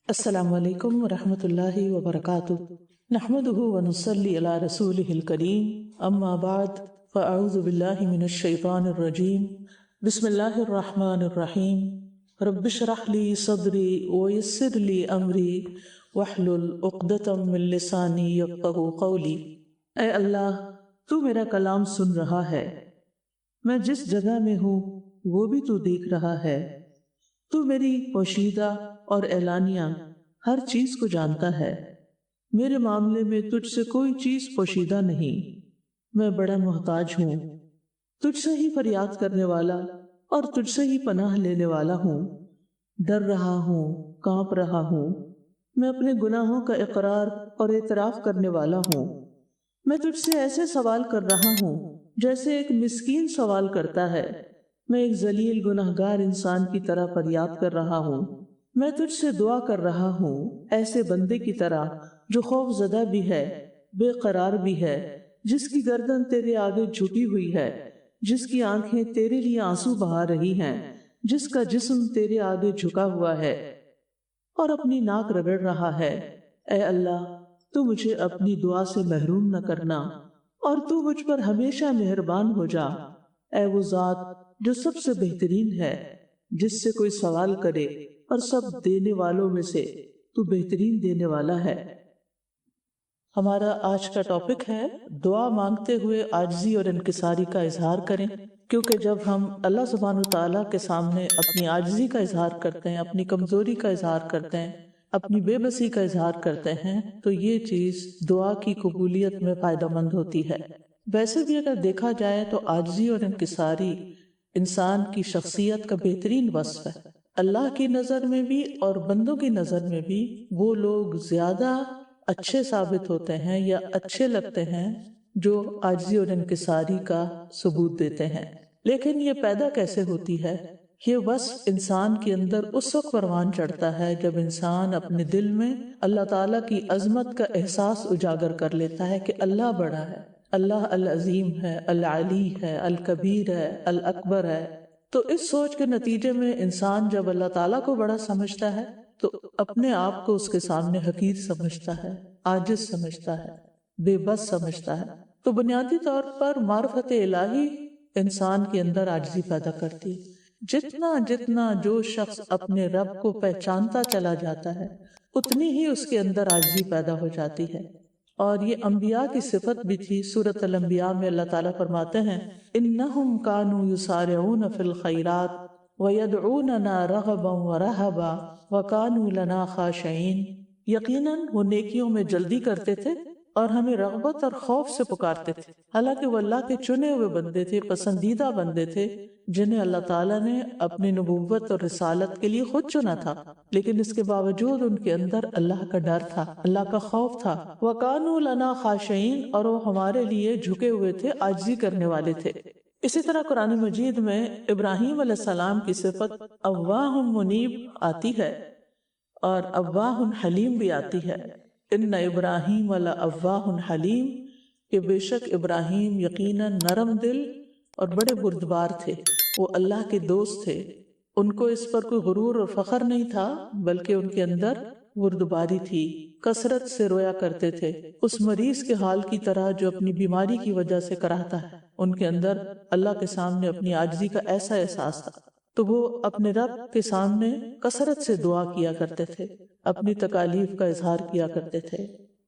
السلام علیکم ورحمۃ اللہ وبرکاتہ نحمده ونصلی علی رسولہ الکریم اما بعد فاعوذ باللہ من الشیطان الرجیم بسم اللہ الرحمن الرحیم رب اشرح لی صدری ویسر لی امری واحلل عقدۃ من لسانی یفقہوا قولی۔ اے اللہ، تو میرا کلام سن رہا ہے، میں جس جگہ میں ہوں وہ بھی تو دیکھ رہا ہے، تو میری پوشیدہ اور اعلانیہ ہر چیز کو جانتا ہے، میرے معاملے میں تجھ سے کوئی چیز پوشیدہ نہیں، میں بڑا محتاج ہوں، تجھ سے ہی فریاد کرنے والا اور تجھ سے ہی پناہ لینے والا ہوں، ڈر رہا ہوں، کانپ رہا ہوں، میں اپنے گناہوں کا اقرار اور اعتراف کرنے والا ہوں، میں تجھ سے ایسے سوال کر رہا ہوں جیسے ایک مسکین سوال کرتا ہے، میں ایک ذلیل گنہگار انسان کی طرح فریاد کر رہا ہوں، میں تجھ سے دعا کر رہا ہوں ایسے بندے کی طرح جو خوف زدہ بھی ہے، بے قرار بھی ہے، جس کی گردن تیرے آگے جھکی ہوئی ہے، جس کی آنکھیں تیرے لیے آنسو بہا رہی ہیں، جس کا جسم تیرے آگے جھکا ہوا ہے اور اپنی ناک رگڑ رہا ہے۔ اے اللہ، تو مجھے اپنی دعا سے محروم نہ کرنا اور تو مجھ پر ہمیشہ مہربان ہو جا۔ اے وہ ذات جو سب سے بہترین ہے، جس سے کوئی سوال کرے اور سب دینے والوں میں سے تو بہترین دینے والا ہے۔ ہمارا آج کا ٹاپک ہے دعا مانگتے ہوئے عاجزی اور انکساری کا اظہار کریں، کیونکہ جب ہم اللہ سبحانہ وتعالیٰ کے سامنے اپنی عاجزی کا اظہار کرتے ہیں، اپنی کمزوری کا اظہار کرتے ہیں، اپنی بے بسی کا اظہار کرتے ہیں، تو یہ چیز دعا کی قبولیت میں فائدہ مند ہوتی ہے۔ ویسے بھی اگر دیکھا جائے تو عاجزی اور انکساری انسان کی شخصیت کا بہترین وصف ہے۔ اللہ کی نظر میں بھی اور بندوں کی نظر میں بھی وہ لوگ زیادہ اچھے ثابت ہوتے ہیں یا اچھے لگتے ہیں جو عاجزی اور انکساری کا ثبوت دیتے ہیں۔ لیکن یہ پیدا کیسے ہوتی ہے؟ یہ وصف انسان کے اندر اس وقت پروان چڑھتا ہے جب انسان اپنے دل میں اللہ تعالیٰ کی عظمت کا احساس اجاگر کر لیتا ہے کہ اللہ بڑا ہے، اللہ العظیم ہے، العلی ہے، الکبیر ہے، الاکبر ہے۔ تو اس سوچ کے نتیجے میں انسان جب اللہ تعالیٰ کو بڑا سمجھتا ہے تو اپنے آپ کو اس کے سامنے حقیر سمجھتا ہے، عاجز سمجھتا ہے، بے بس سمجھتا ہے۔ تو بنیادی طور پر معرفت الہی انسان کے اندر عاجزی پیدا کرتی ہے۔ جتنا جتنا جو شخص اپنے رب کو پہچانتا چلا جاتا ہے اتنی ہی اس کے اندر عاجزی پیدا ہو جاتی ہے۔ اور یہ انبیاء کی صفت بھی تھی۔ سورۃ الانبیاء میں اللہ تعالیٰ فرماتے ہیں انہم کانوا یسارعون فی الخیرات ویدعوننا رغبا ورہبا وکانوا لنا خاشعین۔ یقیناً وہ نیکیوں میں جلدی کرتے تھے اور ہمیں رغبت اور خوف سے پکارتے تھے، حالانکہ وہ اللہ کے چنے ہوئے بندے تھے، پسندیدہ بندے تھے جنہیں اللہ تعالیٰ نے اپنی نبوت اور رسالت کے لیے خود چنا تھا، لیکن اس کے باوجود ان کے اندر اللہ کا ڈر تھا، اللہ کا خوف تھا۔ وَقَانُوا لَنَا خَاشِعِينَ، اور وہ ہمارے لیے جھکے ہوئے تھے، عاجزی کرنے والے تھے۔ اسی طرح قرآن مجید میں ابراہیم علیہ السلام کی صفت اواہ منیب آتی ہے اور اواہ حلیم بھی آتی ہے۔ ان ابراہیم لأواہ حلیم، کہ بے شک ابراہیم یقیناً نرم دل اور بڑے بردبار تھے، وہ اللہ کے دوست تھے، ان کو اس پر کوئی غرور اور فخر نہیں تھا، بلکہ ان کے اندر بردباری تھی، کثرت سے رویا کرتے تھے، اس مریض کے حال کی طرح جو اپنی بیماری کی وجہ سے کراہتا ہے۔ ان کے اندر اللہ کے سامنے اپنی عاجزی کا ایسا احساس تھا، تو وہ اپنے رب کے سامنے کثرت سے دعا کیا کرتے تھے، اپنی تکالیف کا اظہار کیا کرتے تھے۔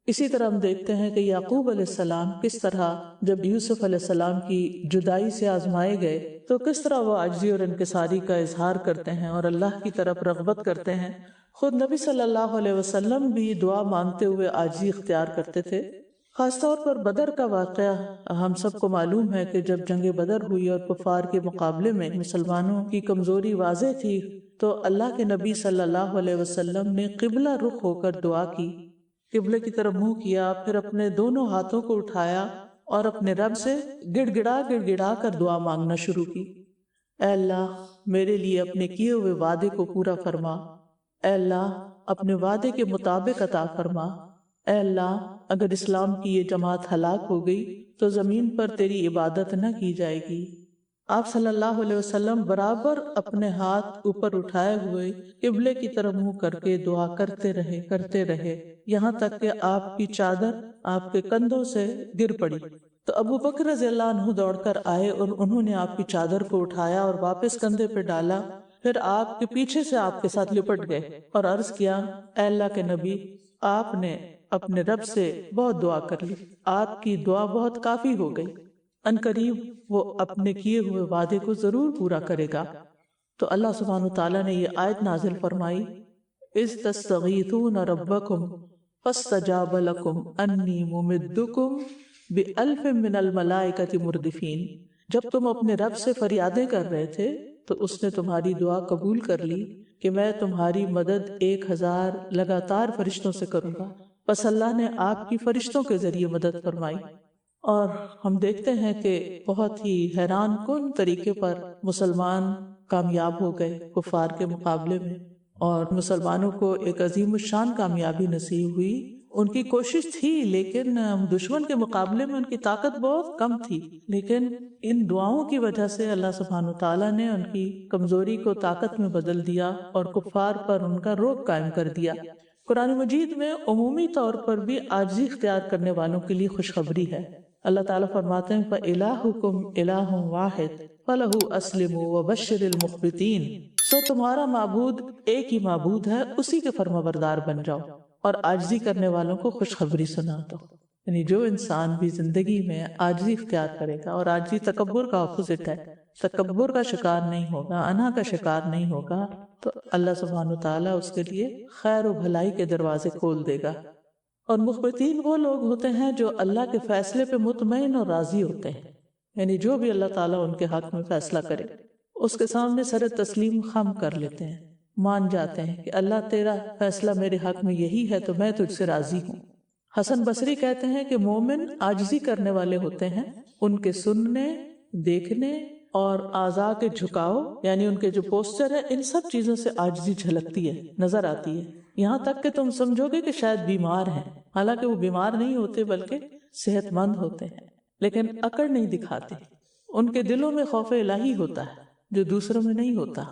اسی طرح ہم دیکھتے ہیں کہ یعقوب علیہ السلام کس طرح جب یوسف علیہ السلام کی جدائی سے آزمائے گئے تو کس طرح وہ عاجزی اور انکساری کا اظہار کرتے ہیں اور اللہ کی طرف رغبت کرتے ہیں۔ خود نبی صلی اللہ علیہ وسلم بھی دعا مانگتے ہوئے عاجزی اختیار کرتے تھے۔ خاص طور پر بدر کا واقعہ ہم سب کو معلوم ہے کہ جب جنگ بدر ہوئی اور کفار کے مقابلے میں مسلمانوں کی کمزوری واضح تھی تو اللہ کے نبی صلی اللہ علیہ وسلم نے قبلہ رخ ہو کر دعا کی، قبلے کی طرف منہ کیا، پھر اپنے دونوں ہاتھوں کو اٹھایا اور اپنے رب سے گڑ گڑا کر دعا مانگنا شروع کی۔ اے اللہ، میرے لیے اپنے کیے ہوئے وعدے کو پورا فرما، اے اللہ اپنے وعدے کے مطابق عطا فرما، اے اللہ اگر اسلام کی یہ جماعت ہلاک ہو گئی تو زمین پر تیری عبادت نہ کی جائے گی۔ آپ صلی اللہ علیہ وسلم برابر اپنے ہاتھ اوپر اٹھائے ہوئے قبلے کی طرف منہ کر کے دعا کرتے رہے یہاں تک کہ آپ کی چادر آپ کے کندھوں سے گر پڑی۔ تو ابو بکر رضی اللہ عنہ دوڑ کر آئے اور انہوں نے آپ کی چادر کو اٹھایا اور واپس کندھے پہ ڈالا، پھر آپ کے پیچھے سے آپ کے ساتھ لپٹ گئے اور عرض کیا، اے اللہ کے نبی، آپ نے اپنے رب سے بہت دعا کر لی، آپ کی دعا بہت کافی ہو گئی، ان قریب وہ اپنے کیے ہوئے وعدے کو ضرور پورا کرے گا۔ تو اللہ سبحانہ وتعالیٰ نے یہ آیت نازل فرمائی، اذ تستغیثون ربکم فاستجاب لکم انی ممدکم بألف من الملائکۃ مردفین۔ جب تم اپنے رب سے فریادیں کر رہے تھے تو اس نے تمہاری دعا قبول کر لی کہ میں تمہاری مدد 1000 لگاتار فرشتوں سے کروں گا۔ پس اللہ نے آپ کی فرشتوں کے ذریعے مدد فرمائی۔ اور ہم دیکھتے ہیں کہ بہت ہی حیران کن طریقے پر مسلمان کامیاب ہو گئے کفار کے مقابلے میں، اور مسلمانوں کو ایک عظیم الشان کامیابی نصیب ہوئی۔ ان کی کوشش تھی لیکن دشمن کے مقابلے میں ان کی طاقت بہت کم تھی، لیکن ان دعاؤں کی وجہ سے اللہ سبحانہ تعالیٰ نے ان کی کمزوری کو طاقت میں بدل دیا اور کفار پر ان کا روک قائم کر دیا۔ قرآن مجید میں عمومی طور پر بھی عاجزی اختیار کرنے والوں کے لیے خوشخبری ہے۔ اللہ تعالیٰ فرماتے ہیں فَإِلَٰهُكُمْ إِلَٰهٌ وَاحِدٌ فَلَهُ أَسْلِمُوا وَبَشِّرِ الْمُخْبِتِينَ۔ سو تمہارا معبود ایک ہی معبود ہے، اسی کے فرمانبردار بن جاؤ اور عاجزی کرنے والوں کو خوشخبری سنا دو۔ یعنی جو انسان بھی زندگی میں عاجزی اختیار کرے گا، اور عاجزی تکبر کا اپوزٹ ہے، تکبر کا شکار نہیں ہوگا، انا کا شکار نہیں ہوگا، تو اللہ سبحانہ وتعالیٰ اس کے لیے خیر و بھلائی کے دروازے کھول دے گا۔ اور مخبتین وہ لوگ ہوتے ہیں جو اللہ کے فیصلے پہ مطمئن اور راضی ہوتے ہیں، یعنی جو بھی اللہ تعالیٰ ان کے حق میں فیصلہ کرے اس کے سامنے سر تسلیم خم کر لیتے ہیں، مان جاتے ہیں کہ اللہ تیرا فیصلہ میرے حق میں یہی ہے تو میں تجھ سے راضی ہوں۔ حسن بصری کہتے ہیں کہ مومن عاجزی کرنے والے ہوتے ہیں، ان کے سننے، دیکھنے اور اعضاء کے جھکاؤ، یعنی ان کے جو پوسچر ہے، ان سب چیزوں سے عاجزی جھلکتی ہے، نظر آتی ہے، یہاں تک کہ تم سمجھو گے کہ شاید بیمار ہیں، حالانکہ وہ بیمار نہیں ہوتے بلکہ صحت مند ہوتے ہیں، لیکن اکڑ نہیں دکھاتے۔ ان کے دلوں میں خوف الہی ہوتا ہے جو دوسروں میں نہیں ہوتا،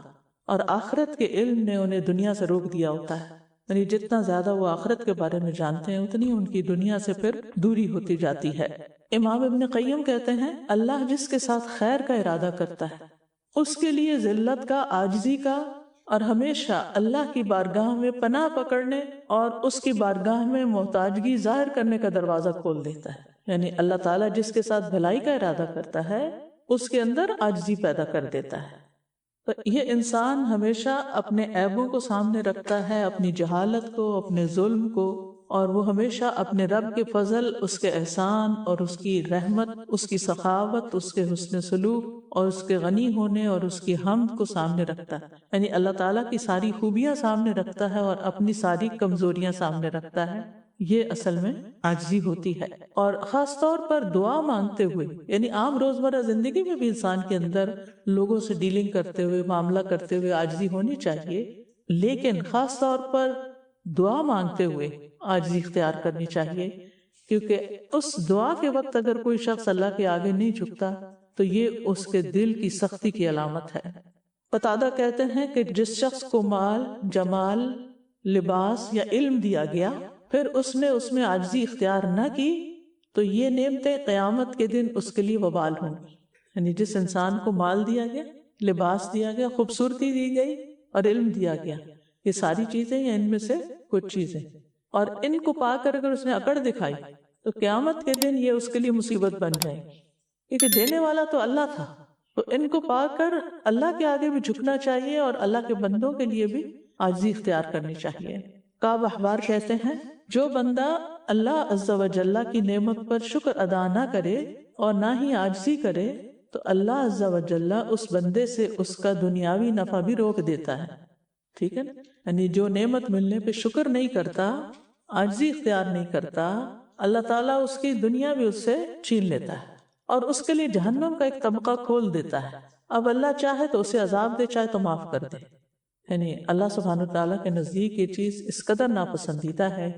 اور آخرت کے علم نے انہیں دنیا سے روک دیا ہوتا ہے، یعنی جتنا زیادہ وہ آخرت کے بارے میں جانتے ہیں اتنی ان کی دنیا سے پھر دوری ہوتی جاتی ہے۔ امام ابن قیم کہتے ہیں، اللہ جس کے ساتھ خیر کا ارادہ کرتا ہے اس کے لیے ذلت کا، عاجزی کا اور ہمیشہ اللہ کی بارگاہ میں پناہ پکڑنے اور اس کی بارگاہ میں محتاجگی ظاہر کرنے کا دروازہ کھول دیتا ہے۔ یعنی اللہ تعالیٰ جس کے ساتھ بھلائی کا ارادہ کرتا ہے اس کے اندر عاجزی پیدا کر دیتا ہے۔ تو یہ انسان ہمیشہ اپنے عیبوں کو سامنے رکھتا ہے، اپنی جہالت کو، اپنے ظلم کو، اور وہ ہمیشہ اپنے رب کے فضل، اس کے احسان اور اس کی رحمت، اس کی سخاوت، اس کے حسن سلوک اور اس کے غنی ہونے اور اس کی حمد کو سامنے رکھتا ہے، یعنی اللہ تعالیٰ کی ساری خوبیاں سامنے رکھتا ہے اور اپنی ساری کمزوریاں سامنے رکھتا ہے۔ یہ اصل میں عاجزی ہوتی ہے، اور خاص طور پر دعا مانگتے ہوئے، یعنی عام روزمرہ زندگی میں بھی انسان کے اندر لوگوں سے ڈیلنگ کرتے ہوئے، معاملہ کرتے ہوئے عاجزی ہونی چاہیے، لیکن خاص طور پر دعا مانگتے ہوئے عاجزی اختیار کرنی چاہیے، کیونکہ اس دعا کے وقت اگر کوئی شخص اللہ کے آگے نہیں جھکتا تو یہ اس کے دل کی سختی کی علامت ہے۔ قتادہ کہتے ہیں کہ جس شخص کو مال، جمال، لباس یا علم دیا گیا پھر اس نے اس میں عاجزی اختیار نہ کی تو یہ نعمتیں قیامت کے دن اس کے لیے وبال ہوں گی۔ یعنی جس انسان کو مال دیا گیا، لباس دیا گیا، خوبصورتی دی گئی اور علم دیا گیا، یہ ساری چیزیں یا ان میں سے کچھ چیزیں، اور ان کو پا کر اگر اس نے اکڑ دکھائی تو قیامت کے دن یہ اس کے لیے مصیبت بن جائے گی، کیونکہ دینے والا تو اللہ تھا۔ تو ان کو پا کر اللہ کے آگے بھی جھکنا چاہیے اور اللہ کے بندوں کے لیے بھی عاجزی اختیار کرنی چاہیے۔ کعب احبار کہتے ہیں، جو بندہ اللہ عز و جل کی نعمت پر شکر ادا نہ کرے اور نہ ہی عاجزی کرے تو اللہ عز و جل اس بندے سے اس کا دنیاوی نفع بھی روک دیتا ہے۔ ٹھیک ہے، یعنی جو نعمت ملنے پہ شکر نہیں کرتا، عاجزی اختیار نہیں کرتا، اللہ تعالیٰ اس کی دنیا بھی اس سے چھین لیتا ہے اور اس کے لیے جہنم کا ایک طبقہ کھول دیتا ہے۔ اب اللہ چاہے تو اسے عذاب دے، چاہے تو معاف کر دے۔ یعنی اللہ سبحانہ تعالیٰ کے نزدیک یہ چیز اس قدر ناپسندیدہ ہے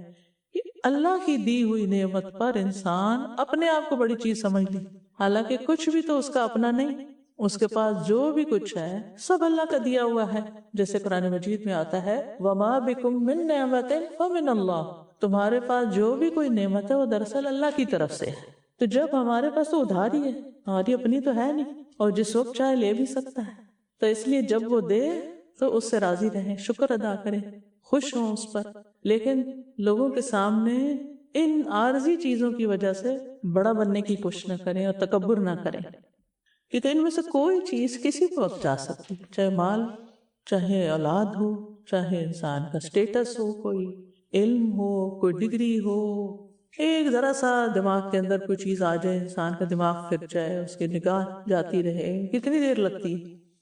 کہ اللہ کی دی ہوئی نعمت پر انسان اپنے آپ کو بڑی چیز سمجھ لی، حالانکہ کچھ بھی تو اس کا اپنا نہیں، اس کے پاس جو بھی کچھ ہے سب اللہ کا دیا ہوا ہے. جیسے قرآن مجید میں آتا ہے وَمَا بِكُم مِّن نِعْمَةٍ فَمِنَ اللَّهِ، تمہارے پاس جو بھی کوئی نعمت ہے وہ دراصل اللہ کی طرف سے ہے. تو جب ہمارے پاس تو ادھار ہی ہے، ہماری اپنی تو ہے نہیں، اور جس وقت چاہے لے بھی سکتا ہے. تو اس لیے جب وہ دے تو اس سے راضی رہیں، شکر ادا کریں، خوش ہوں اس پر. لیکن لوگوں کے سامنے ان عارضی چیزوں کی وجہ سے بڑا بننے کی کوشش نہ کریں اور تکبر نہ کریں، کیونکہ ان میں سے کوئی چیز کسی بھی وقت جا سکتی، چاہے مال، چاہے اولاد ہو، چاہے انسان کا سٹیٹس ہو، کوئی علم ہو، کوئی ڈگری ہو. ایک ذرا سا دماغ کے اندر کوئی چیز آ جائے، انسان کا دماغ پھر جائے، اس کی نگاہ جاتی رہے، کتنی دیر لگتی؟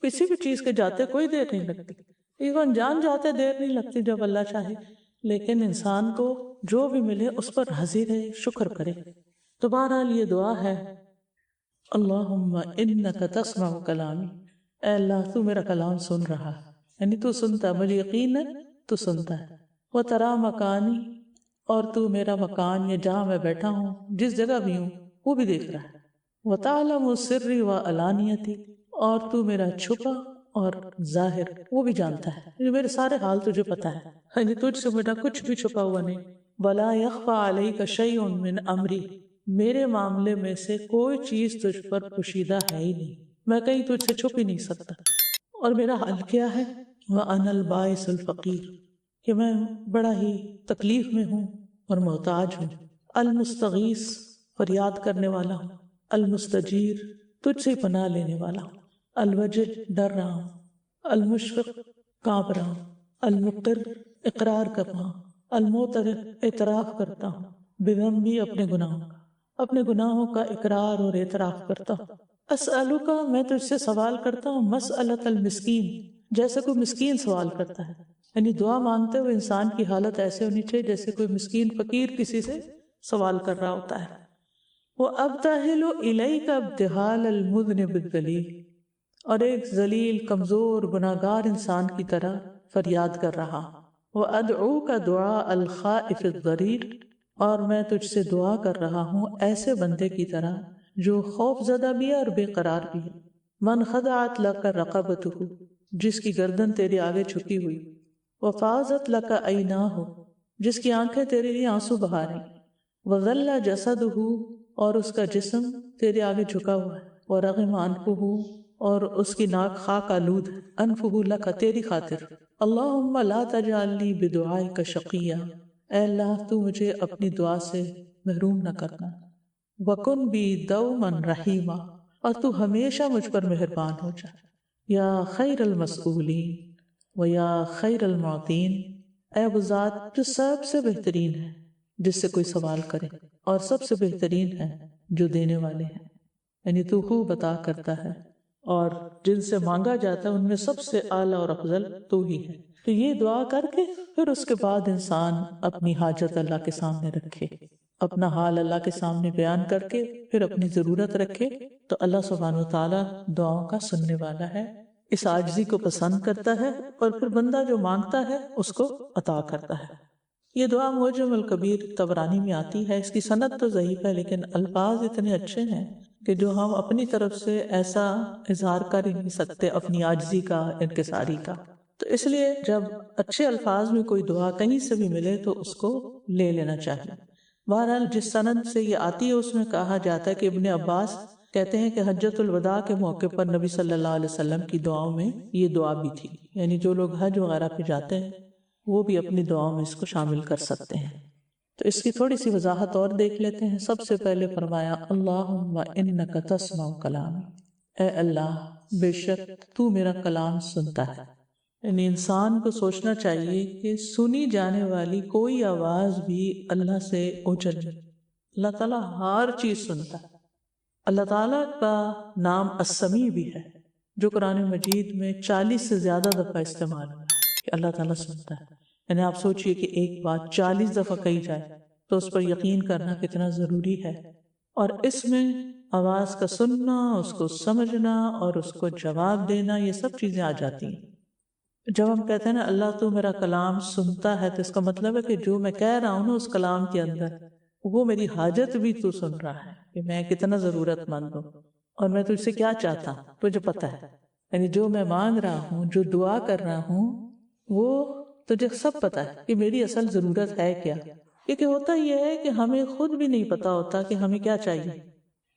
کسی بھی چیز کے جاتے کوئی دیر نہیں لگتی، ایون جان جاتے دیر نہیں لگتی جب اللہ چاہے. لیکن انسان کو جو بھی ملے اس پر راضی رہے، شکر کرے. تو بہرحال یہ دعا ہے اللہم انک تسمع کلامی، اے اللہ تو میرا کلام سن رہا ہے، یعنی تو سنتا ہے، مجھے یقین ہے تو سنتا ہے. وترا مکانی، اور تو میرا مکان، یا جہاں میں بیٹھا ہوں، جس جگہ بھی ہوں وہ بھی دیکھ رہا ہے. وتعلم سری وعلانیتی، اور تو میرا چھپا اور ظاہر وہ بھی جانتا ہے، یعنی میرے سارے حال تجھے پتا ہے، یعنی تجھ سے میرا کچھ بھی چھپا ہوا نہیں. ولا یخفی علیک شیء من امری، میرے معاملے میں سے کوئی چیز تجھ پر پوشیدہ ہے ہی نہیں، میں کہیں تجھ سے چھپ ہی نہیں سکتا. اور میرا حل کیا ہے؟ وَأَنَا الْبَائِسُ الْفَقِيرُ، کہ میں بڑا ہی تکلیف میں ہوں اور محتاج ہوں. المستغیث، فریاد کرنے والا ہوں. المستجیر، تجھ سے پناہ لینے والا ہوں. الوجد، ڈر رہا ہوں. المشفق، کانپ رہا ہوں. المقر، اقرار کر رہا ہوں. المعترف، اعتراف کرتا ہوں. بذنبی، اپنے گناہوں کا، اپنے گناہوں کا اقرار اور اعتراف کرتا ہوں. اسألک، میں تجھ سے سوال کرتا ہوں، مسألۃ المسکین، جیسے کوئی مسکین سوال کرتا ہے، یعنی دعا مانگتے ہوئے انسان کی حالت ایسے ہونی چاہیے جیسے کوئی مسکین فقیر کسی سے سوال کر رہا ہوتا ہے. وَأَبْتَهِلُ إِلَيْكَ ابْتِهَالَ الْمُذْنِبِ الذَّلِيلِ، اور ایک ذلیل، کمزور، گناہگار انسان کی طرح فریاد کر رہا. وَأَدْعُوكَ دُعَاءَ الْخَائِفِ الضَّرِيرِ، اور میں تجھ سے دعا کر رہا ہوں ایسے بندے کی طرح جو خوف زدہ بھی ہے اور بے قرار بھی ہے. من خضعت لک رقبتہ، جس کی گردن تیرے آگے جھکی ہوئی. وفاضت لک عیناہ، جس کی آنکھیں تیرے لیے آنسو بہا رہی. وظل جسدہ، اور اس کا جسم تیرے آگے جھکا ہوا ہے. ورغم انفہ، اور اس کی ناک خاک آلود ہے. انفہ لک، تیری خاطر. اللہم لا تجعلنی بدعائک شقیا، اے اللہ تو مجھے اپنی دعا سے محروم نہ کرنا. وَكُن بی دوما رحیما، اور تو ہمیشہ مجھ پر مہربان ہو جا. یا خیر المسئولین و یا خیر المعطین، اے وہ ذات جو سب سے بہترین ہے جس سے کوئی سوال کرے، اور سب سے بہترین ہے جو دینے والے ہیں، یعنی تو خوب عطا کرتا ہے، اور جن سے مانگا جاتا ہے ان میں سب سے اعلیٰ اور افضل تو ہی ہے. تو یہ دعا کر کے پھر اس کے بعد انسان اپنی حاجت اللہ کے سامنے رکھے، اپنا حال اللہ کے سامنے بیان کر کے پھر اپنی ضرورت رکھے، تو اللہ سبحانہ وتعالیٰ دعاؤں کا سننے والا ہے، اس عاجزی کو پسند کرتا ہے، اور پھر بندہ جو مانگتا ہے اس کو عطا کرتا ہے. یہ دعا معجم الکبیر طبرانی میں آتی ہے. اس کی سند تو ضعیف ہے لیکن الفاظ اتنے اچھے ہیں کہ جو ہم اپنی طرف سے ایسا اظہار کر ہی نہیں سکتے اپنی عاجزی کا، انکساری کا. تو اس لیے جب اچھے الفاظ میں کوئی دعا کہیں سے بھی ملے تو اس کو لے لینا چاہیے. بہرحال جس سند سے یہ آتی ہے اس میں کہا جاتا ہے کہ ابن عباس کہتے ہیں کہ حجۃ الوداع کے موقع پر نبی صلی اللہ علیہ وسلم کی دعاؤں میں یہ دعا بھی تھی، یعنی جو لوگ حج وغیرہ پہ جاتے ہیں وہ بھی اپنی دعاؤں میں اس کو شامل کر سکتے ہیں. تو اس کی تھوڑی سی وضاحت اور دیکھ لیتے ہیں. سب سے پہلے فرمایا اللہم انک تسمع کلامی، اے اللہ بے شک تو میرا کلام سنتا ہے. یعنی انسان کو سوچنا چاہیے کہ سنی جانے والی کوئی آواز بھی اللہ سے اوجھل نہیں. اللہ تعالیٰ ہر چیز سنتا ہے. اللہ تعالیٰ کا نام السمیع بھی ہے جو قرآن مجید میں 40 سے زیادہ دفعہ استعمال ہوا ہے کہ اللہ تعالیٰ سنتا ہے. یعنی آپ سوچئے کہ ایک بات 40 دفعہ کہی جائے تو اس پر یقین کرنا کتنا ضروری ہے. اور اس میں آواز کا سننا، اس کو سمجھنا اور اس کو جواب دینا، یہ سب چیزیں آ جاتی ہیں. جب ہم کہتے ہیں نا اللہ تو میرا کلام سنتا ہے، تو اس کا مطلب ہے کہ جو میں کہہ رہا ہوں نا اس کلام کے اندر وہ میری حاجت بھی تو سن رہا ہے کہ میں کتنا ضرورت مند ہوں، اور میں تجھ سے کیا چاہتا ہوں تجھے پتا ہے، یعنی جو میں مانگ رہا ہوں، جو دعا کر رہا ہوں، وہ تجھے سب پتا ہے کہ میری اصل ضرورت ہے کیا۔ کیونکہ ہوتا یہ ہے کہ ہمیں خود بھی نہیں پتا ہوتا کہ ہمیں کیا چاہیے۔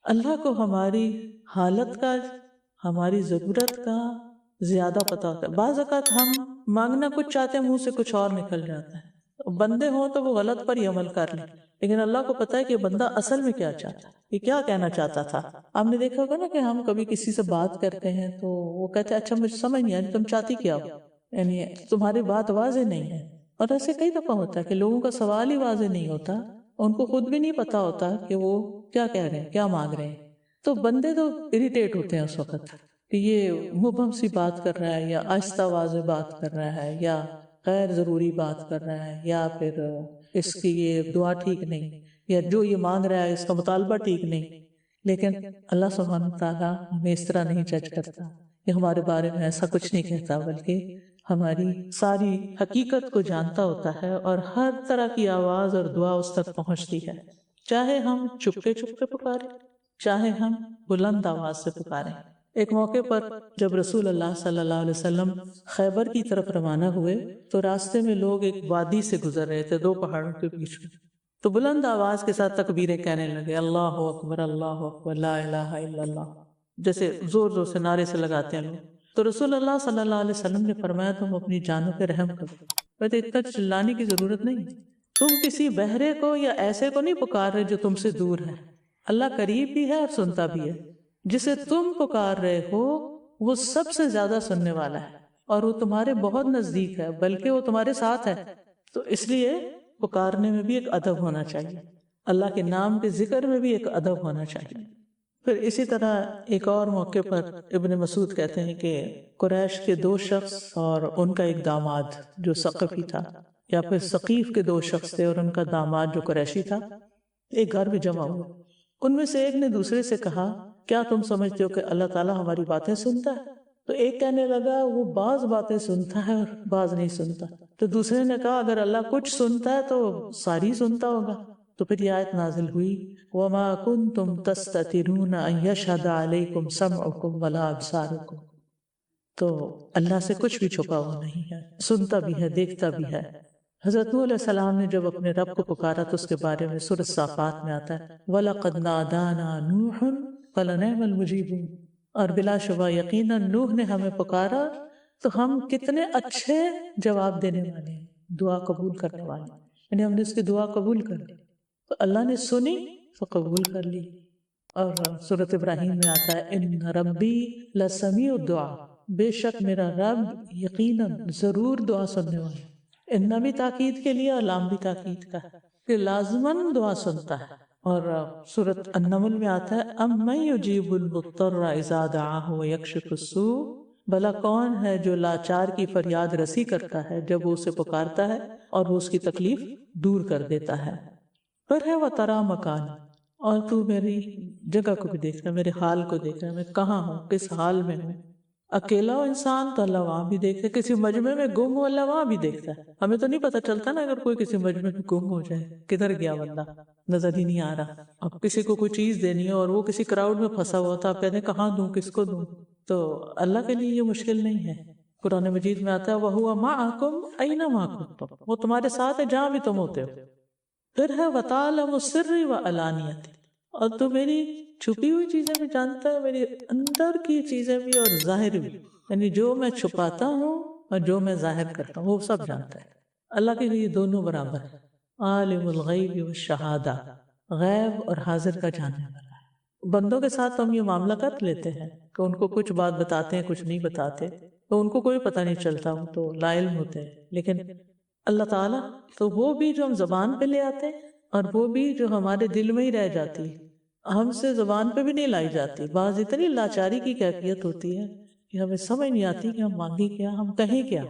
اللہ کو ہماری حالت کا، ہماری ضرورت کا زیادہ پتا ہوتا ہے۔ بعض اوقات ہم مانگنا کچھ چاہتے ہیں، منہ سے کچھ اور نکل جاتا ہے۔ بندے ہوں تو وہ غلط پر ہی عمل کر لیں، لیکن اللہ کو پتا ہے کہ بندہ اصل میں کیا چاہتا ہے، یہ کیا کہنا چاہتا تھا۔ آپ نے دیکھا ہوگا نا کہ ہم کبھی کسی سے بات کرتے ہیں تو وہ کہتے ہیں اچھا مجھے سمجھ نہیں آئی تم چاہتی کیا ہو، یعنی تمہاری بات واضح نہیں ہے۔ اور ایسے کئی دفعہ ہوتا ہے کہ لوگوں کا سوال ہی واضح نہیں ہوتا، ان کو خود بھی نہیں پتا ہوتا کہ وہ کیا کہہ رہے ہیں، کیا مانگ رہے ہیں۔ تو بندے تو اریٹیٹ ہوتے ہیں اس وقت کہ یہ مبہم سی بات کر رہا ہے، یا آہستہ واضح بات کر رہا ہے، یا غیر ضروری بات کر رہا ہے، یا پھر اس کی یہ دعا ٹھیک نہیں، یا جو یہ مانگ رہا ہے اس کا مطالبہ ٹھیک نہیں۔ لیکن اللہ سبحانہ تعالیٰ ہمیں اس طرح نہیں جج کرتا، کہ ہمارے بارے میں ایسا کچھ نہیں کہتا، بلکہ ہماری ساری حقیقت کو جانتا ہوتا ہے، اور ہر طرح کی آواز اور دعا اس تک پہنچتی ہے، چاہے ہم چپکے چپکے پکاریں، چاہے ہم بلند آواز سے پکاریں۔ ایک موقع پر جب رسول اللہ صلی اللہ علیہ وسلم خیبر کی طرف روانہ ہوئے تو راستے میں لوگ ایک وادی سے گزر رہے تھے، دو پہاڑوں کے بیچ میں، تو بلند آواز کے ساتھ تکبیریں کہنے لگے، اللہ اکبر اللہ اکبر لا الہ الا اللہ، جیسے زور زور سے نعرے سے لگاتے ہیں لوگ۔ تو رسول اللہ صلی اللہ علیہ وسلم نے فرمایا تم اپنی جانوں پہ رحم کرو، بس اتنا چلانے کی ضرورت نہیں، تم کسی بہرے کو یا ایسے کو نہیں پکار رہے جو تم سے دور ہے، اللہ قریب بھی ہے اور سنتا بھی ہے، جسے تم پکار رہے ہو وہ سب سے زیادہ سننے والا ہے، اور وہ تمہارے بہت نزدیک ہے، بلکہ وہ تمہارے ساتھ ہے۔ تو اس لیے پکارنے میں بھی ایک ادب ہونا چاہیے، اللہ کے نام کے ذکر میں بھی ایک ادب ہونا چاہیے۔ پھر اسی طرح ایک اور موقع پر ابن مسعود کہتے ہیں کہ قریش کے دو شخص اور ان کا ایک داماد جو ثقفی تھا، یا پھر ثقیف کے دو شخص تھے اور ان کا داماد جو قریشی تھا، ایک گھر میں جمع ہوئے۔ ان میں سے ایک نے دوسرے سے کہا کیا تم سمجھتے ہو کہ اللہ تعالیٰ ہماری باتیں سنتا ہے؟ تو ایک کہنے لگا وہ بعض باتیں سنتا ہے اور بعض نہیں سنتا۔ تو دوسرے نے کہا اگر اللہ کچھ سنتا ہے تو ساری سنتا ہوگا۔ تو پھر یہ آیت نازل ہوئی وَمَا كُنْتُمْ تَسْتَتِرُونَ أَن يَشْهَدَ عَلَيْكُمْ سَمْعُكُمْ وَلَا أَبْصَارُكُمْ۔ تو اللہ سے کچھ بھی چھپا ہوا نہیں ہے، سنتا بھی ہے، دیکھتا بھی ہے۔ حضرت نوح علیہ السلام نے جب اپنے رب کو پکارا تو اس کے بارے میں سورۃ صافات میں آتا ہے وَلَقَدْ نَادَانَا نُوحٌ فَلَنِعْمَ الْمُجِيبُونَ، اور بلا شبہ یقیناً نوح نے ہمیں پکارا تو ہم کتنے اچھے جواب دینے والے ہیں، دعا قبول کرنے والے، یعنی ہم نے اس کی دعا قبول کر لی، تو اللہ نے سنی تو قبول کر لی۔ اور سورۃ ابراہیم میں آتا ہے ان ربی لسمیع الدعاء، بے شک میرا رب یقیناً ضرور دعا سننے والا ہے۔ ان بھی تاکید کے لیے اور لام بھی تاکید کا ہے کہ لازماً دعا سنتا ہے۔ اور سورۃ النمل میں آتا ہے امن یجیب المضطر اذا دعاہ ویکشف السوء، بھلا کون ہے جو لاچار کی فریاد رسی کرتا ہے جب وہ اسے پکارتا ہے اور وہ اس کی تکلیف دور کر دیتا ہے۔ پھر ہے وَتَرَى مکان، اور تو میری جگہ کو بھی دیکھ رہا ہے، میرے حال کو دیکھ رہا ہے، میں کہاں ہوں، کس حال میں ہوں۔ اکیلا ہو انسان تو اللہ وہاں بھی دیکھتا ہے، کسی مجمع میں گم ہو اللہ وہاں بھی دیکھتا ہے۔ ہمیں تو نہیں پتہ چلتا نا اگر کوئی کسی مجمع میں گم ہو جائے، کدھر گیا بندہ، نظر ہی نہیں آ رہا۔ اب کسی کو کوئی چیز دینی ہے اور وہ کسی کراؤڈ میں پھنسا ہوا تھا، آپ کہتے ہیں کہاں دوں، کس کو دوں، تو اللہ کے لیے یہ مشکل نہیں ہے۔ قرآن مجید میں آتا ہے وَهُوَ مَعَكُمْ أَيْنَمَا كُنتُمْ، وہ تمہارے ساتھ ہے جہاں بھی تم ہوتے ہو۔ پھر ہے وَتَعْلَمُ السِّرِّ وَعَلَانِيَةِ، اور تو میری چھپی ہوئی چیزیں بھی جانتا ہے، میری اندر کی چیزیں بھی اور ظاہر بھی، یعنی جو میں چھپاتا ہوں اور جو میں ظاہر کرتا ہوں وہ سب جانتا ہے۔ اللہ کے لیے دونوں برابر ہے، عالم الغیب والشہادہ، غیب اور حاضر کا جاننے والا ہے۔ بندوں کے ساتھ ہم یہ معاملہ کر لیتے ہیں کہ ان کو کچھ بات بتاتے ہیں، کچھ نہیں بتاتے، تو ان کو کوئی پتہ نہیں چلتا، وہ تو لا علم ہوتے ہیں۔ لیکن اللہ تعالیٰ تو وہ بھی جو ہم زبان پہ لے آتے ہیں اور وہ بھی جو ہمارے دل میں ہی رہ جاتی، ہم سے زبان پہ بھی نہیں لائی جاتی۔ بعض اتنی لاچاری کی کیفیت ہوتی ہے کہ ہمیں سمجھ نہیں آتی کہ ہم مانگیں کیا، ہم کہیں کیا،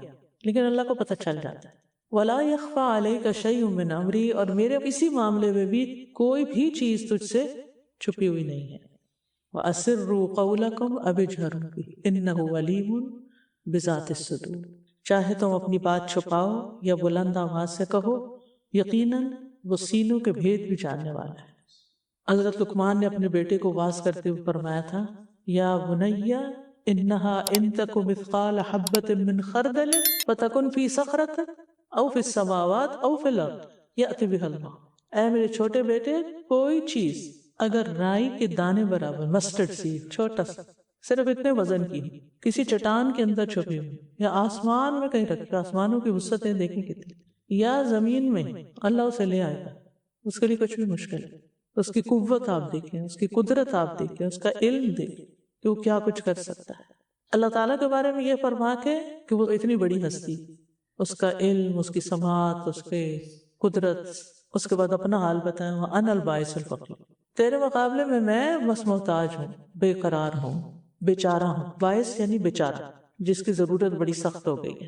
لیکن اللہ کو پتہ چل جاتا ہے۔ وَلَا يَخْفَى عَلَيْكَ شَيْءٌ مِّنْ أَمْرِي، اور میرے اسی معاملے میں بھی کوئی بھی چیز تجھ سے چھپی ہوئی نہیں ہے۔ وَأَسِرُّوا قَوْلَكُمْ أَوِ اجْهَرُوا بِهِ إِنَّهُ عَلِيمٌ بِذَاتِ الصُّدُورِ، چاہے تم اپنی بات چھپاؤ یا بلند آواز سے کہو، یقیناً وہ سینوں کے بھید بھی جاننے والا ہے۔ حضرت لقمان نے اپنے بیٹے کو واعظ کرتے ہوئے فرمایا تھا یا بنی انہا ان تک مثقال حبۃ من خردل فتکن فی صخرۃ او فی السماوات او فی الارض یأتی بہا اللہ. اے میرے چھوٹے بیٹے، کوئی چیز اگر رائی کے دانے برابر، مسٹرڈ سیڈ، چھوٹا سا، صرف اتنے وزن کی، کسی چٹان کے اندر چھپی ہوئی یا آسمان میں کہیں رکھی، آسمانوں کی وسعتیں دیکھیں کتنی، یا زمین میں، اللہ اسے لے آئے گا. اس کے لیے کچھ بھی مشکل ہے. اس کی قوت آپ دیکھیں، اس کی قدرت آپ دیکھیں، اس کا علم دیکھیں کہ وہ کیا کچھ کر سکتا ہے. اللہ تعالیٰ کے بارے میں یہ فرما کے کہ وہ اتنی بڑی ہستی، اس کا علم، اس کی سماعت، اس کی قدرت، اس کے بعد اپنا حال بتایا، وَأَنَا الْبَائِسُ الْفَقِيرُ، تیرے مقابلے میں بس محتاج ہوں، بے قرار ہوں، بیچارہ ہوں. باعث یعنی بیچارہ، جس کی ضرورت بڑی سخت ہو گئی ہے.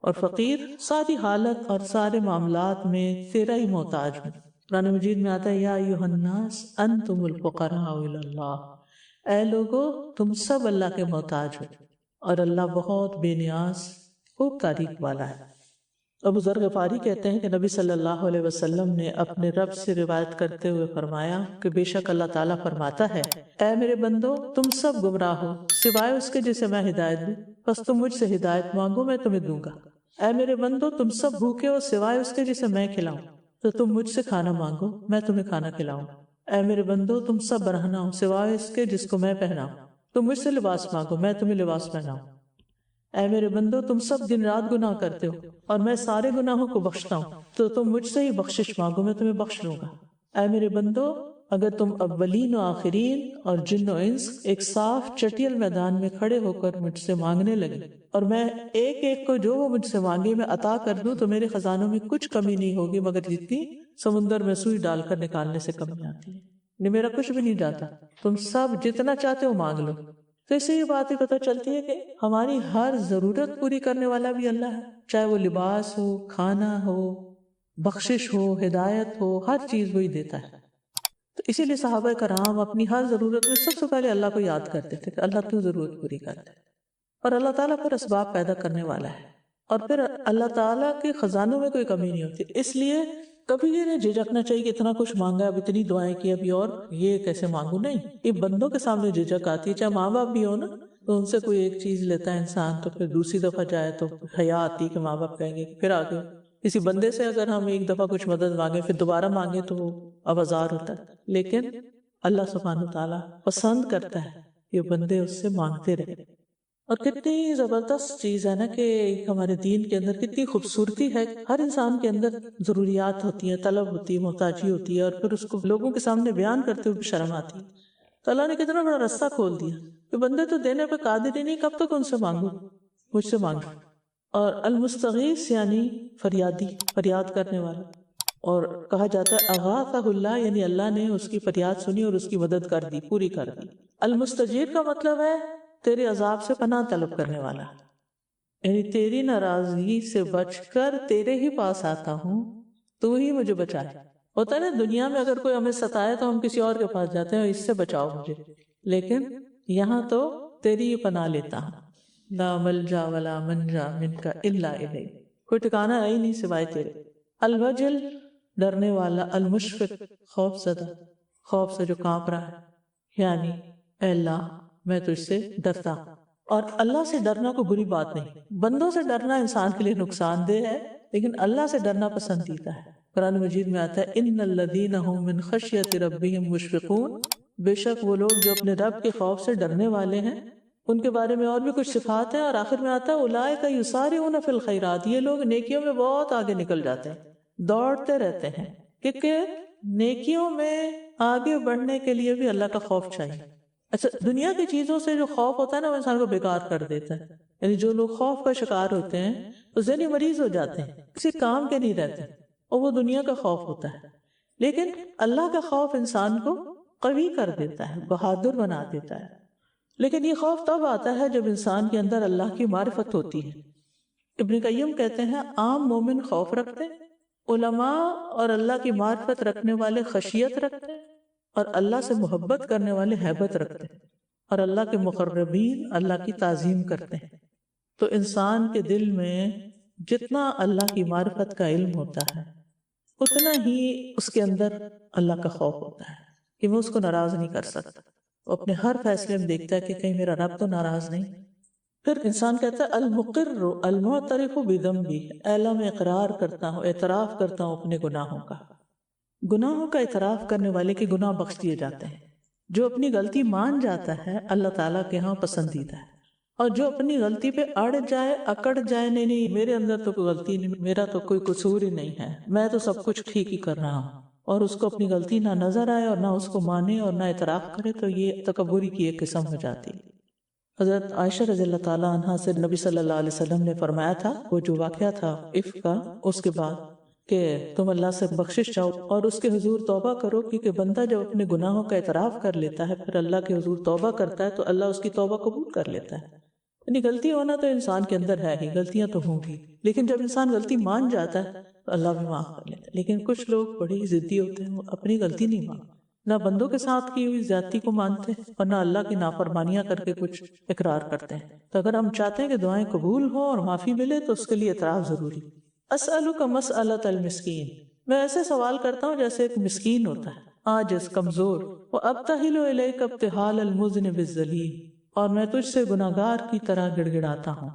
اور فقیر، ساری حالت اور سارے معاملات میں تیرا ہی محتاج ہوں. قرآن مجید میں آتا ہے یا ایھا الناس انتم الفقراء الی اللہ، اے لوگو تم سب اللہ کے محتاج ہو، اور اللہ بہت بے نیاز، خوب تعریف والا ہے. ابو ذر غفاری کہتے ہیں کہ نبی صلی اللہ علیہ وسلم نے اپنے رب سے روایت کرتے ہوئے فرمایا کہ بے شک اللہ تعالیٰ فرماتا ہے، اے میرے بندو تم سب گمراہ ہو سوائے اس کے جسے میں ہدایت دوں، پس تم مجھ سے ہدایت مانگو میں تمہیں دوں گا. اے میرے بندو تم سب بھوکے ہو سوائے اس کے جسے میں کھلاؤں، تو تم مجھ سے کھانا مانگو میں تمہیں کھانا کھلاؤں. اے میرے بندو تم سب برہنہ ہو سوائے اس کے جس کو میں پہناؤں، تم مجھ سے لباس مانگو میں تمہیں لباس پہناؤں. اے میرے بندو تم سب دن رات گناہ کرتے ہو اور میں سارے گناہوں کو بخشتا ہوں، تو تم مجھ سے ہی بخشش مانگو میں تمہیں بخش لوں گا. اے میرے بندو اگر تم اولین و آخرین اور جن و انس ایک صاف چٹیل میدان میں کھڑے ہو کر مجھ سے مانگنے لگے اور میں ایک ایک کو جو وہ مجھ سے مانگے میں عطا کر دوں، تو میرے خزانوں میں کچھ کمی نہیں ہوگی مگر جتنی سمندر میں سوئی ڈال کر نکالنے سے کمی آتی ہے. نہیں، میرا کچھ بھی نہیں جاتا، تم سب جتنا چاہتے ہو مانگ لو. تو اس سے یہ بات ہی پتہ چلتی ہے کہ ہماری ہر ضرورت پوری کرنے والا بھی اللہ ہے، چاہے وہ لباس ہو، کھانا ہو، بخشش ہو، ہدایت ہو، ہر چیز وہی دیتا ہے. تو اسی لیے صحابہ کرام اپنی ہر ضرورت میں سب سے پہلے اللہ کو یاد کرتے تھے کہ اللہ تو ضرورت پوری کر دے. اور اللہ تعالیٰ پھر اسباب پیدا کرنے والا ہے، اور پھر اللہ تعالیٰ کے خزانوں میں کوئی کمی نہیں ہوتی. اس لیے کبھی یہ نہیں جھجکنا چاہیے کہ اتنا کچھ مانگا، اب اتنی دعائیں کی، ابھی اور یہ کیسے مانگوں. نہیں، یہ بندوں کے سامنے جھجک آتی ہے. چاہے ماں باپ بھی ہو نا، تو ان سے کوئی ایک چیز لیتا ہے انسان تو پھر دوسری دفعہ جائے تو حیا آتی کہ ماں باپ کہیں گے. پھر آگے کسی بندے سے اگر ہم ایک دفعہ کچھ مدد مانگے پھر دوبارہ مانگے تو وہ اب آزار ہوتا ہے. لیکن اللہ سبحانہ وتعالیٰ پسند کرتا ہے کہ بندے اس سے مانگتے رہے. اور کتنی زبردست چیز ہے نا کہ ہمارے دین کے اندر کتنی خوبصورتی ہے. ہر انسان کے اندر ضروریات ہوتی ہیں، طلب ہوتی ہے، محتاجی ہوتی ہے، اور پھر اس کو لوگوں کے سامنے بیان کرتے ہوئے شرم آتی ہے. تو اللہ نے کتنا بڑا رستہ کھول دیا کہ بندے تو دینے پہ قادر ہی نہیں، کب تک ان سے مانگو، مجھ سے مانگو. اور المستغیث یعنی فریادی، فریاد کرنے والا. اور کہا جاتا ہے اغاثہ اللہ، یعنی اللہ نے اس کی فریاد سنی اور اس کی مدد کر دی، پوری کر دی. المستجیر کا مطلب ہے تیرے عذاب سے پناہ طلب کرنے والا، یعنی تیری ناراضگی سے بچ کر تیرے ہی پاس آتا ہوں، تو ہی مجھے بچائے. ہوتا ہے نا دنیا میں اگر کوئی ہمیں ستائے تو ہم کسی اور کے پاس جاتے ہیں، اس سے بچاؤ مجھے، لیکن یہاں تو تیری ہی پناہ لیتا ہوں. لا ملجا ولا منجا منک الا الیک، کوئی ٹھکانہ ہے ہی نہیں سوائے تیرے. الوجل ڈرنے والا، المشفق خوف زدہ، خوف سے جو کانپ رہا ہے، یعنی اے اللہ میں تجھ سے ڈرتا ہوں. اور اللہ سے ڈرنا کوئی بری بات نہیں. بندوں سے ڈرنا انسان کے لیے نقصان دہ ہے، لیکن اللہ سے ڈرنا پسندیدہ ہے. قرآن مجید میں آتا ہے ان الذین هم من خشیۃ ربہم مشفقون، بے شک وہ لوگ جو اپنے رب کے خوف سے ڈرنے والے ہیں. ان کے بارے میں اور بھی کچھ صفات ہیں، اور آخر میں آتا ہے اولئک یسارعون فی الخیرات، یہ لوگ نیکیوں میں بہت آگے نکل جاتے ہیں، دوڑتے رہتے ہیں. کیونکہ نیکیوں میں آگے بڑھنے کے لیے بھی اللہ کا خوف چاہیے. اچھا، دنیا کی چیزوں سے جو خوف ہوتا ہے نا وہ انسان کو بیکار کر دیتا ہے. یعنی جو لوگ خوف کا شکار ہوتے ہیں وہ ذہنی مریض ہو جاتے ہیں، کسی کام کے نہیں رہتے، اور وہ دنیا کا خوف ہوتا ہے. لیکن اللہ کا خوف انسان کو قوی کر دیتا ہے، بہادر بنا دیتا ہے. لیکن یہ خوف تب آتا ہے جب انسان کے اندر اللہ کی معرفت ہوتی ہے. ابن قیم کہتے ہیں عام مومن خوف رکھتے، علماء اور اللہ کی معرفت رکھنے والے خشیت رکھتے، اور اللہ سے محبت کرنے والے ہیبت رکھتے ہیں، اور اللہ کے مقربین اللہ کی تعظیم کرتے ہیں. تو انسان کے دل میں جتنا اللہ کی معرفت کا علم ہوتا ہے اتنا ہی اس کے اندر اللہ کا خوف ہوتا ہے کہ وہ اس کو ناراض نہیں کر سکتا، وہ اپنے ہر فیصلے میں دیکھتا ہے کہ کہیں میرا رب تو ناراض نہیں۔ پھر انسان کہتا ہے المقر المعترف بذنبی، اے اللہ میں اقرار کرتا ہوں، اعتراف کرتا ہوں اپنے گناہوں کا۔ گناہوں کا اعتراف کرنے والے کے گناہ بخش دیے جاتے ہیں۔ جو اپنی غلطی مان جاتا ہے اللہ تعالیٰ کے ہاں پسندیدہ ہے، اور جو اپنی غلطی پہ اڑ جائے، اکڑ جائے، نہیں نہیں میرے اندر تو کوئی غلطی نہیں، میرا تو کوئی قصور ہی نہیں ہے، میں تو سب کچھ ٹھیک ہی کر رہا ہوں، اور اس کو اپنی غلطی نہ نظر آئے اور نہ اس کو مانے اور نہ اعتراف کرے، تو یہ تکبری کی ایک قسم ہو جاتی ہے۔ حضرت عائشہ رضی اللہ تعالیٰ عنہا سے نبی صلی اللہ علیہ وسلم نے فرمایا تھا، وہ جو واقعہ تھا عفق کا، اس کے بعد کہ تم اللہ سے بخشش چاہو اور اس کے حضور توبہ کرو، کیونکہ بندہ جب اپنے گناہوں کا اعتراف کر لیتا ہے پھر اللہ کے حضور توبہ کرتا ہے تو اللہ اس کی توبہ قبول کر لیتا ہے۔ یعنی غلطی ہونا تو انسان کے اندر ہے ہی، غلطیاں تو ہوں گی، لیکن جب انسان غلطی مان جاتا ہے تو اللہ بھی معاف کر لیتا ہے۔ لیکن کچھ لوگ بڑے ہی ضدی ہوتے ہیں، وہ اپنی غلطی نہیں مانتے، نہ بندوں کے ساتھ کی ہوئی زیادتی کو مانتے اور نہ اللہ کی نافرمانیاں کر کے کچھ اقرار کرتے ہیں۔ تو اگر ہم چاہتے ہیں کہ دعائیں قبول ہوں اور معافی ملے تو اس کے لیے اعتراف ضروری۔ اسألک مسألۃ المسکین، میں ایسے سوال کرتا ہوں جیسے ایک مسکین ہوتا ہے، عاجز، کمزور، وابتہل الیک ابتہال المذنب الذلیل، اور میں تجھ سے گناہگار کی طرح گڑ گڑاتا ہوں،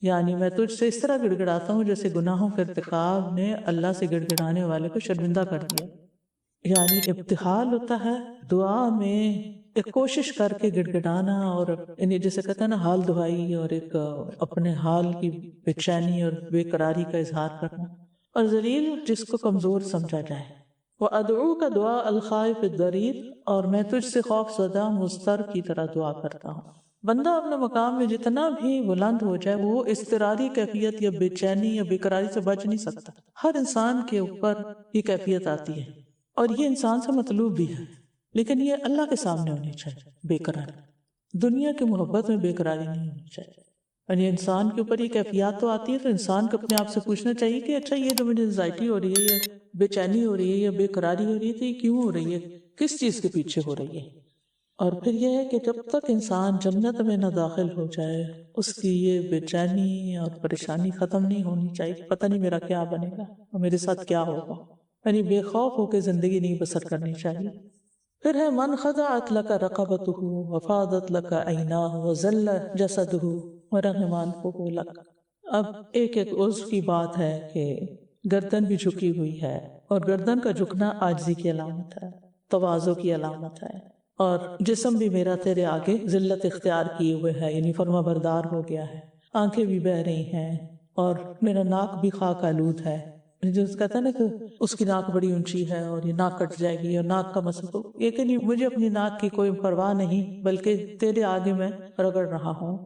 یعنی میں تجھ سے اس طرح گڑ گڑاتا ہوں جیسے گناہوں کے ارتکاب نے اللہ سے گڑ گڑانے والے کو شرمندہ کر دیا۔ یعنی ابتحال ہوتا ہے دعا میں ایک کوشش کر کے گڑ گڑانا، اور یعنی جیسے کہتے ہیں نا حال دعائی، اور ایک اپنے حال کی بے چینی اور بے قراری کا اظہار کرنا، اور ذلیل جس کو کمزور سمجھا جائے۔ وَأَدْعُوكَ دُعَاءَ الْخَائِفِ الضَّرِيرِ، اور میں تجھ سے خوف زدہ مضطر کی طرح دعا کرتا ہوں۔ بندہ اپنے مقام میں جتنا بھی بلند ہو جائے وہ اضطراری کیفیت یا بے چینی یا بے قراری سے بچ نہیں سکتا۔ ہر انسان کے اوپر یہ کیفیت آتی ہے، اور یہ انسان سے مطلوب بھی ہے، لیکن یہ اللہ کے سامنے ہونی چاہیے بے قراری، دنیا کی محبت میں بے قراری نہیں ہونی چاہیے۔ یعنی انسان کے اوپر یہ کیفیات تو آتی ہے تو انسان کو اپنے آپ سے پوچھنا چاہیے کہ اچھا یہ جو مجھے انزائٹی ہو رہی ہے یا بے چینی ہو رہی ہے یا بے قراری ہو رہی ہے تو یہ کیوں ہو رہی ہے، کس چیز کے پیچھے ہو رہی ہے۔ اور پھر یہ ہے کہ جب تک انسان جنت میں نہ داخل ہو جائے اس کی یہ بے چینی اور پریشانی ختم نہیں ہونی چاہیے، پتہ نہیں میرا کیا بنے گا اور میرے ساتھ کیا ہوگا، یعنی بے خوف ہو کے زندگی نہیں بسر کرنی چاہیے۔ پھر ہے من خضعت لک رقبتہ وفاضت لک عیناہ وذل جسدہ ورغم انفہ لک۔ اب ایک ایک عضو کی بات ہے کہ گردن بھی جھکی ہوئی ہے، اور گردن کا جھکنا عاجزی کی علامت ہے، تواضع کی علامت ہے، اور جسم بھی میرا تیرے آگے ذلت اختیار کیے ہوئے ہے، یعنی فرما بردار ہو گیا ہے، آنکھیں بھی بہہ رہی ہیں، اور میرا ناک بھی خاک آلود ہے۔ جو کہتا ہے نا کہ اس کی ناک بڑی اونچی ہے اور یہ ناک کٹ جائے گی، اور ناک کا مسئلہ تو یہ کہ نہیں، مجھے اپنی ناک کی کوئی پرواہ نہیں، بلکہ تیرے آگے میں رگڑ رہا ہوں۔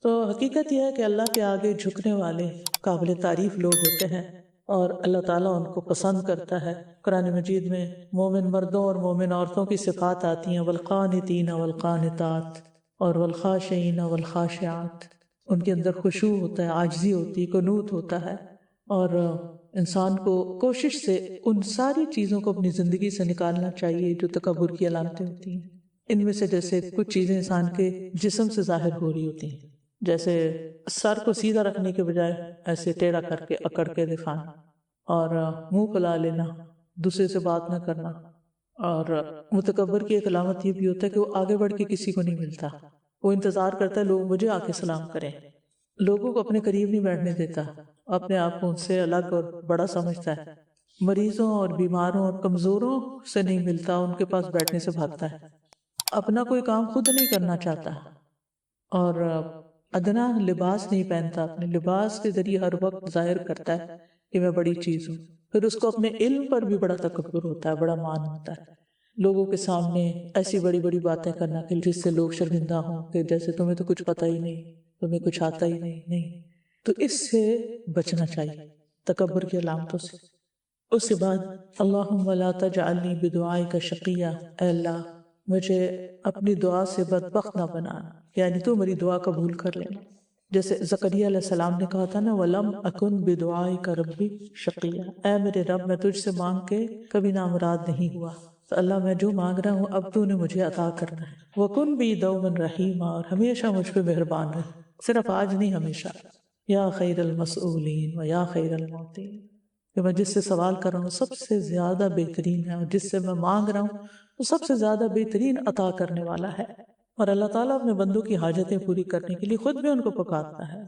تو حقیقت یہ ہے کہ اللہ کے آگے جھکنے والے قابل تعریف لوگ ہوتے ہیں، اور اللہ تعالیٰ ان کو پسند کرتا ہے۔ قرآن مجید میں مومن مردوں اور مومن عورتوں کی صفات آتی ہیں، والقانتین والقانتات اور والخاشعین والخاشعات، ان کے اندر خشوع ہوتا ہے، عاجزی ہوتی ہے، قنوت ہوتا ہے، اور انسان کو کوشش سے ان ساری چیزوں کو اپنی زندگی سے نکالنا چاہیے جو تکبر کی علامتیں ہوتی ہیں۔ ان میں سے جیسے کچھ چیزیں انسان کے جسم سے ظاہر ہو رہی ہوتی ہیں، جیسے سر کو سیدھا رکھنے کے بجائے ایسے ٹیڑھا کر کے اکڑ کے دکھانا، اور منہ پھلا لینا، دوسرے سے بات نہ کرنا، اور متکبر کی ایک علامت یہ بھی ہوتا ہے کہ وہ آگے بڑھ کے کسی کو نہیں ملتا، وہ انتظار کرتا ہے لوگ مجھے آ کے سلام کریں، لوگوں کو اپنے قریب نہیں بیٹھنے دیتا، اپنے آپ کو ان سے الگ اور بڑا سمجھتا ہے، مریضوں اور بیماروں اور کمزوروں سے نہیں ملتا، ان کے پاس بیٹھنے سے بھاگتا ہے، اپنا کوئی کام خود نہیں کرنا چاہتا، اور ادنا لباس نہیں پہنتا، اپنے لباس کے ذریعے ہر وقت ظاہر کرتا ہے کہ میں بڑی چیز ہوں۔ پھر اس کو اپنے علم پر بھی بڑا تکبر ہوتا ہے، بڑا مان ہوتا ہے، لوگوں کے سامنے ایسی بڑی بڑی باتیں کرنا کہ جس سے لوگ شرمندہ ہوں کہ جیسے تمہیں تو کچھ پتہ ہی نہیں، تمہیں کچھ آتا ہی نہیں۔ تو اس سے بچنا چاہیے، تکبر کی علامتوں سے۔ اس کے بعد اللہم لا تجعلنی بدعائک شقیہ، اے اللہ مجھے اپنی دعا سے بدبخت نہ بنانا، یعنی تو میری دعا قبول کر لینا، جیسے زکریا علیہ السلام نے کہا تھا نا وَلَمْ أَكُنْ بِدُعَائِكَ رَبِّ شَقِيًّا، اے میرے رب میں تجھ سے مانگ کے کبھی نامراد نہیں ہوا، تو اللہ میں جو مانگ رہا ہوں اب تو نے مجھے عطا کرنا ہے۔ وَكُنْ بِي دَوْمًا رَحِيمًا، اور ہمیشہ مجھ پہ مہربان رہے، صرف آج نہیں ہمیشہ۔ یا خیر المسئولین و یا خیر المعطین، کہ میں جس سے سوال کر رہا ہوں سب سے زیادہ بہترین ہے، اور جس سے میں مانگ رہا ہوں تو سب سے زیادہ بہترین عطا کرنے والا ہے، اور اللہ تعالیٰ اپنے بندوں کی حاجتیں پوری کرنے کے لیے خود بھی ان کو پکارتا ہے،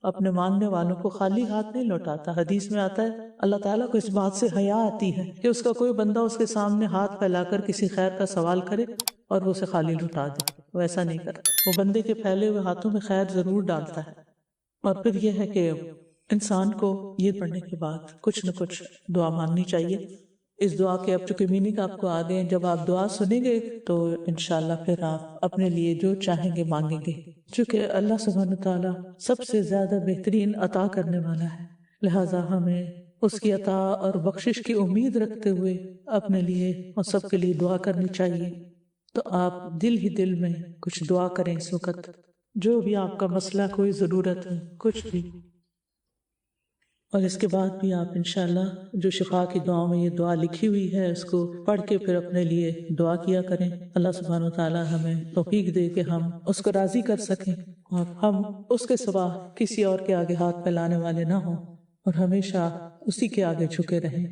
اپنے مانگنے والوں کو خالی ہاتھ نہیں لوٹاتا۔ حدیث میں آتا ہے اللہ تعالیٰ کو اس بات سے حیا آتی ہے کہ اس کا کوئی بندہ اس کے سامنے ہاتھ پھیلا کر کسی خیر کا سوال کرے اور وہ اسے خالی لوٹا دے، وہ ایسا نہیں کرتا، وہ بندے کے پھیلے ہوئے ہاتھوں میں خیر ضرور ڈالتا ہے۔ اور پھر یہ ہے کہ انسان کو یہ پڑھنے کے بعد کچھ نہ کچھ دعا مانگنی چاہیے۔ اس دعا کے اب چونکہ میننگ آپ کو آ گئے ہیں، جب آپ دعا سنیں گے تو انشاءاللہ پھر آپ اپنے لیے جو چاہیں گے مانگیں گے، چونکہ اللہ سبحانہ تعالیٰ سب سے زیادہ بہترین عطا کرنے والا ہے، لہٰذا ہمیں اس کی عطا اور بخشش کی امید رکھتے ہوئے اپنے لیے اور سب کے لیے دعا کرنی چاہیے۔ تو آپ دل ہی دل میں کچھ دعا کریں اس وقت، جو بھی آپ کا مسئلہ، کوئی ضرورت ہے، کچھ بھی، اور اس کے بعد بھی آپ انشاءاللہ جو شفا کی دعاؤں میں یہ دعا لکھی ہوئی ہے اس کو پڑھ کے پھر اپنے لیے دعا کیا کریں۔ اللہ سبحانہ وتعالی ہمیں توفیق دے کہ ہم اس کو راضی کر سکیں اور ہم اس کے سوا کسی اور کے آگے ہاتھ پھیلانے والے نہ ہوں، اور ہمیشہ اسی کے آگے جھکے رہیں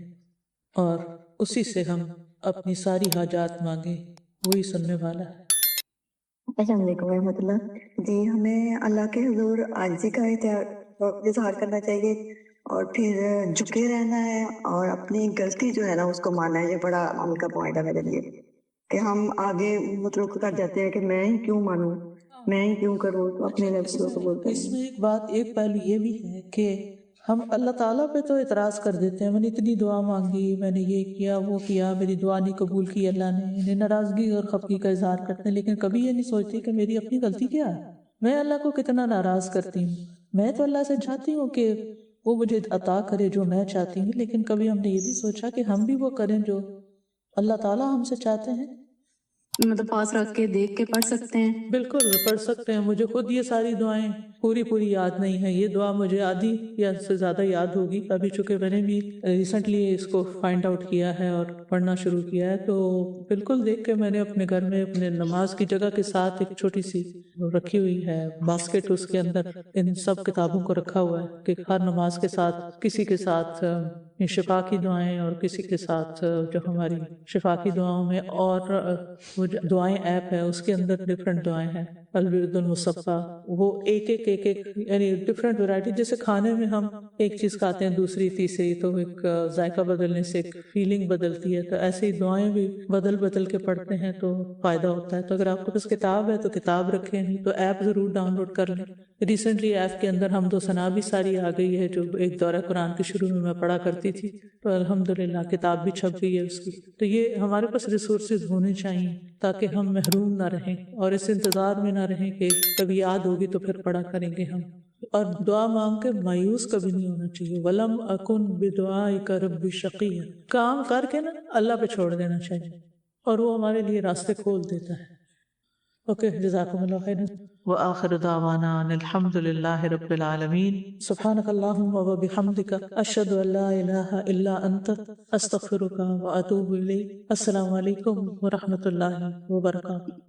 اور اسی سے ہم اپنی ساری حاجات مانگیں، وہی سننے والا ہے۔ السلام علیکم ورحمۃ اللہ جی، ہمیں اللہ کے حضور عاجزی کا اظہار کرنا چاہیے اور پھر جھکے رہنا ہے اور اپنی غلطی جو ہے نا اس کو ماننا ہے۔ یہ بڑا عمل کا پوائنٹ ہے میرے لیے کہ ہم آگے مطلب کر جاتے ہیں کہ میں ہی کیوں مانوں، میں ہی کیوں کروں، تو اپنے نفس کو قبول اس کریں۔ میں ایک پہلو یہ بھی ہے کہ ہم اللہ تعالیٰ پہ تو اعتراض کر دیتے ہیں، میں نے اتنی دعا مانگی، میں نے یہ کیا وہ کیا، میری دعا نہیں قبول کی اللہ نے، انہیں ناراضگی اور خفگی کا اظہار کرتے ہیں، لیکن کبھی یہ نہیں سوچتے کہ میری اپنی غلطی کیا ہے، میں اللہ کو کتنا ناراض کرتی ہوں۔ میں تو اللہ سے چاہتی ہوں کہ وہ مجھے عطا کرے جو میں چاہتی ہوں، لیکن کبھی ہم نے یہ بھی سوچا کہ ہم بھی وہ کریں جو اللہ تعالیٰ ہم سے چاہتے ہیں؟ مطلب پاس رکھ کے دیکھ کے پڑھ سکتے ہیں۔ بالکل پڑھ سکتے ہیں۔ مجھے خود یہ ساری دعائیں پوری یاد نہیں ہیں، یہ دعا مجھے آدھی یا سے زیادہ یاد ہوگی، ابھی چونکہ میں نے بھی ریسنٹلی اس کو فائنڈ آؤٹ کیا ہے اور پڑھنا شروع کیا ہے، تو بالکل دیکھ کے میں نے اپنے گھر میں اپنے نماز کی جگہ کے ساتھ ایک چھوٹی سی رکھی ہوئی ہے باسکٹ، اس کے اندر ان سب کتابوں کو رکھا ہوا ہے کہ ہر نماز کے ساتھ کسی کے ساتھ شفا کی دعائیں اور کسی کے ساتھ جو ہماری شفا کی دعاؤں میں، اور وہ دعائیں ایپ ہے اس کے اندر ڈفرینٹ دعائیں ہیں، الورد المصفیٰ، وہ ایک یعنی ڈفرینٹ ورائٹی، جیسے کھانے میں ہم ایک چیز کھاتے ہیں دوسری تیسری تو ایک ذائقہ بدلنے سے ایک فیلنگ بدلتی ہے، تو ایسے ہی دعائیں بھی بدل کے پڑھتے ہیں تو فائدہ ہوتا ہے۔ تو اگر آپ کے پاس کتاب ہے تو کتاب رکھیں، نہیں تو ایپ ضرور ڈاؤن لوڈ کر لیں۔ ریسنٹلی ایپ کے اندر حمد و ثنا بھی ساری آ گئی ہے، جو ایک دورہ قرآن کے شروع میں پڑھا کرتی تھی، تو الحمدللہ کتاب بھی چھپ گئی ہے اس کی۔ تو یہ ہمارے پاس ریسورسز ہونے چاہیے تاکہ ہم محروم نہ رہیں اور اس انتظار میں نہ رہیں کہ کبھی یاد ہوگی تو پھر پڑھا کریں گے ہم۔ اور دعا مانگ کے مایوس کبھی نہیں ہونا چاہیے، وَلَمْ أَكُنْ بِدُعَائِكَ رَبِّ شَقِيًّا، کام کر کے نا اللہ پہ چھوڑ دینا چاہیے اور وہ ہمارے لیے راستے کھول دیتا ہے۔ اوکے، جزاکم اللہ خیرا، وآخر دعوانا ان الحمد للہ رب العالمین، سبحانک اللہم وبحمدک، اشہد ان لا الہ الا انت، استغفرک واتوب الیک۔ السلام علیکم ورحمۃ اللہ وبرکاتہ۔